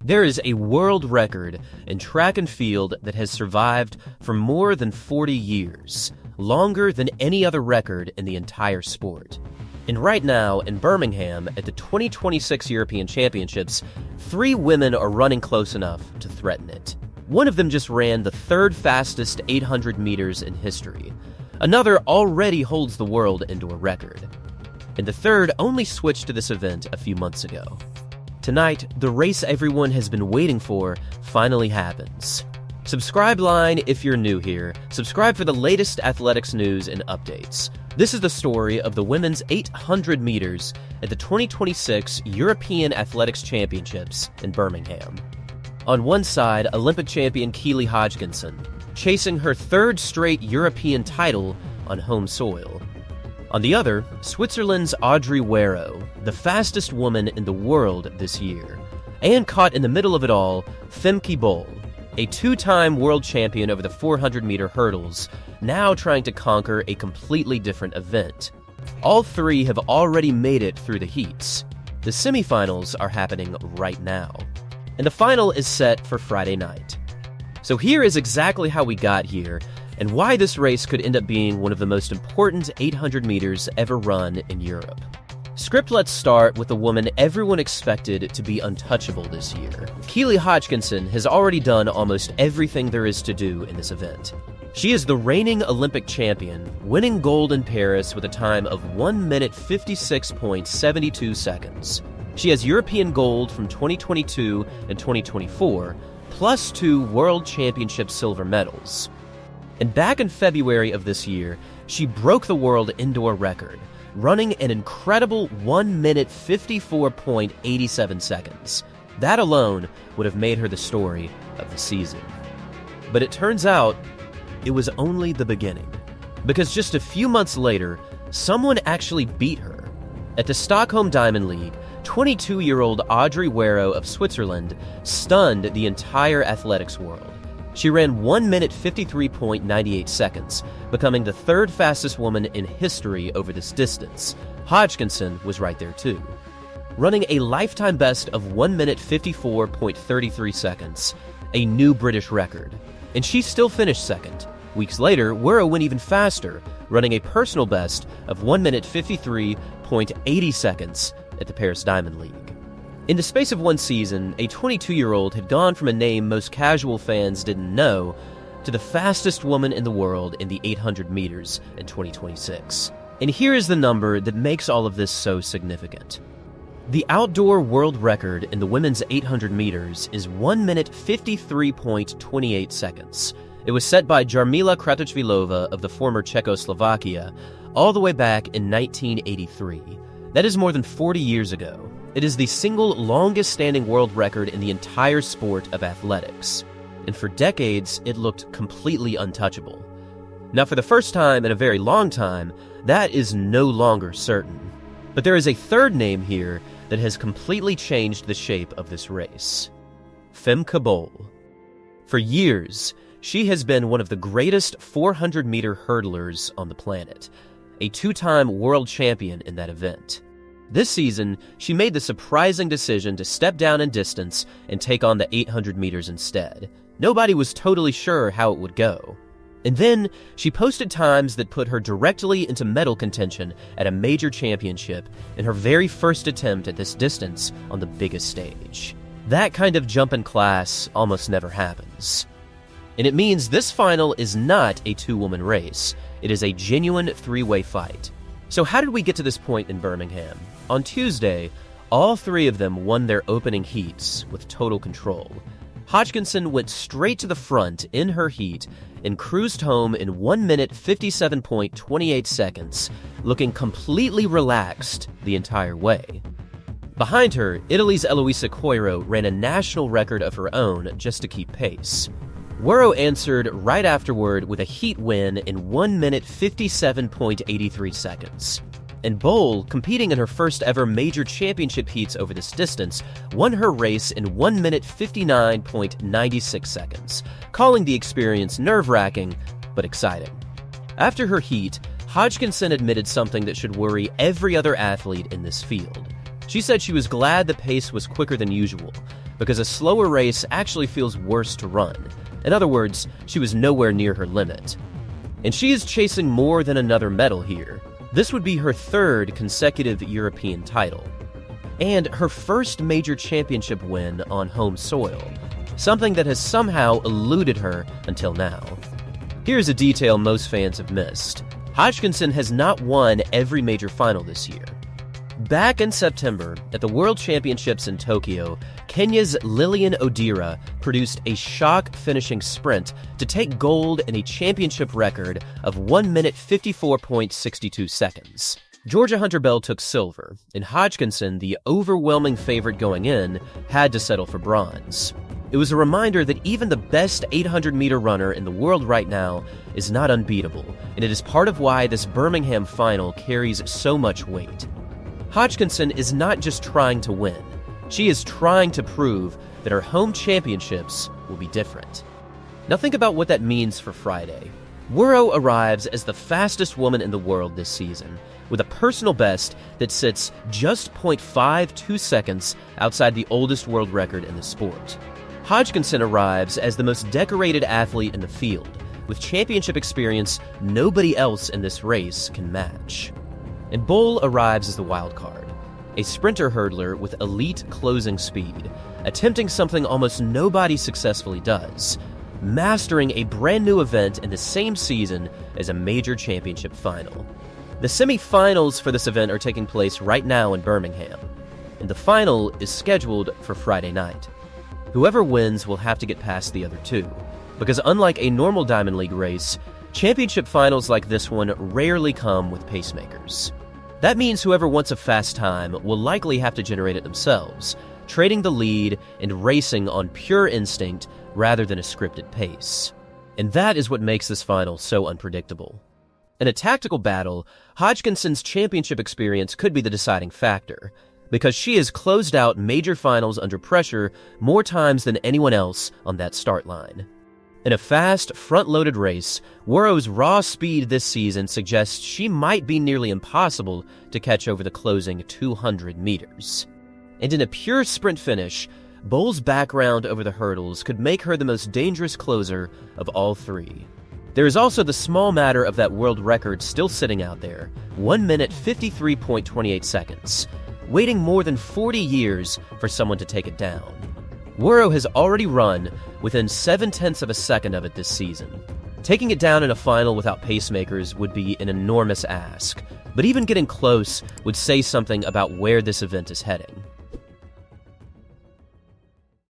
There is a world record in track and field that has survived for more than 40 years, longer than any other record in the entire sport. And right now, in Birmingham, at the 2026 European Championships, 3 women are running close enough to threaten it. One of them just ran the 3rd fastest 800 meters in history. Another already holds the world indoor record. And the third only switched to this event a few months ago. Tonight, the race everyone has been waiting for finally happens. Subscribe line if you're new here. Subscribe for the latest athletics news and updates. This is the story of the women's 800 meters at the 2026 European Athletics Championships in Birmingham. On one side, Olympic champion Keely Hodgkinson, chasing her 3rd straight European title on home soil. On the other, Switzerland's Audrey Werro, the fastest woman in the world this year. And caught in the middle of it all, Femke Bol, a 2-time world champion over the 400-meter hurdles, now trying to conquer a completely different event. All 3 have already made it through the heats. The semifinals are happening right now. And the final is set for Friday night. So here is exactly how we got here, and why this race could end up being one of the most important 800 meters ever run in Europe. Let's start with the woman everyone expected to be untouchable this year. Keely Hodgkinson has already done almost everything there is to do in this event. She is the reigning Olympic champion, winning gold in Paris with a time of 1 minute 56.72 seconds. She has European gold from 2022 and 2024, plus 2 World Championship silver medals. And back in February of this year, she broke the world indoor record, running an incredible 1 minute 54.87 seconds. That alone would have made her the story of the season. But it turns out, it was only the beginning. Because just a few months later, someone actually beat her. At the Stockholm Diamond League, 22-year-old Audrey Werro of Switzerland stunned the entire athletics world. She ran 1 minute 53.98 seconds, becoming the 3rd fastest woman in history over this distance. Hodgkinson was right there too, running a lifetime best of 1 minute 54.33 seconds, a new British record. And she still finished second. Weeks later, Werro went even faster, running a personal best of 1 minute 53.80 seconds at the Paris Diamond League. In the space of one season, a 22-year-old had gone from a name most casual fans didn't know to the fastest woman in the world in the 800 meters in 2026. And here is the number that makes all of this so significant. The outdoor world record in the women's 800 meters is 1 minute 53.28 seconds. It was set by Jarmila Kratochvílová of the former Czechoslovakia all the way back in 1983. That is more than 40 years ago. It is the single longest-standing world record in the entire sport of athletics. And for decades, it looked completely untouchable. Now, for the first time in a very long time, that is no longer certain. But there is a third name here that has completely changed the shape of this race. Femke Bol. For years, she has been one of the greatest 400-meter hurdlers on the planet, a 2-time world champion in that event. This season, she made the surprising decision to step down in distance and take on the 800 meters instead. Nobody was totally sure how it would go. And then, she posted times that put her directly into medal contention at a major championship in her very first attempt at this distance on the biggest stage. That kind of jump in class almost never happens. And it means this final is not a 2-woman race. It is a genuine 3-way fight. So how did we get to this point in Birmingham? On Tuesday, all 3 of them won their opening heats with total control. Hodgkinson went straight to the front in her heat and cruised home in 1 minute 57.28 seconds, looking completely relaxed the entire way. Behind her, Italy's Eloisa Coiro ran a national record of her own just to keep pace. Werro answered right afterward with a heat win in 1 minute 57.83 seconds. And Bol, competing in her first ever major championship heats over this distance, won her race in 1 minute 59.96 seconds, calling the experience nerve-wracking but exciting. After her heat, Hodgkinson admitted something that should worry every other athlete in this field. She said she was glad the pace was quicker than usual, because a slower race actually feels worse to run. In other words, she was nowhere near her limit. And she is chasing more than another medal here. This would be her third consecutive European title, and her first major championship win on home soil, something that has somehow eluded her until now. Here's a detail most fans have missed. Hodgkinson has not won every major final this year. Back in September, at the World Championships in Tokyo, Kenya's Lilian Odira produced a shock-finishing sprint to take gold in a championship record of 1 minute 54.62 seconds. Georgia Hunter-Bell took silver, and Hodgkinson, the overwhelming favorite going in, had to settle for bronze. It was a reminder that even the best 800-meter runner in the world right now is not unbeatable, and it is part of why this Birmingham final carries so much weight. Hodgkinson is not just trying to win. She is trying to prove that her home championships will be different. Now think about what that means for Friday. Wuro arrives as the fastest woman in the world this season, with a personal best that sits just 0.52 seconds outside the oldest world record in the sport. Hodgkinson arrives as the most decorated athlete in the field, with championship experience nobody else in this race can match. And Bol arrives as the wild card, a sprinter hurdler with elite closing speed, attempting something almost nobody successfully does, mastering a brand new event in the same season as a major championship final. The semi-finals for this event are taking place right now in Birmingham, and the final is scheduled for Friday night. Whoever wins will have to get past the other two, because unlike a normal Diamond League race, championship finals like this one rarely come with pacemakers. That means whoever wants a fast time will likely have to generate it themselves, trading the lead and racing on pure instinct rather than a scripted pace. And that is what makes this final so unpredictable. In a tactical battle, Hodgkinson's championship experience could be the deciding factor, because she has closed out major finals under pressure more times than anyone else on that start line. In a fast, front-loaded race, Wuro's raw speed this season suggests she might be nearly impossible to catch over the closing 200 meters. And in a pure sprint finish, Bol's background over the hurdles could make her the most dangerous closer of all three. There is also the small matter of that world record still sitting out there, 1 minute 53.28 seconds, waiting more than 40 years for someone to take it down. Wuro has already run within 0.7 of a second of it this season. Taking it down in a final without pacemakers would be an enormous ask, but even getting close would say something about where this event is heading.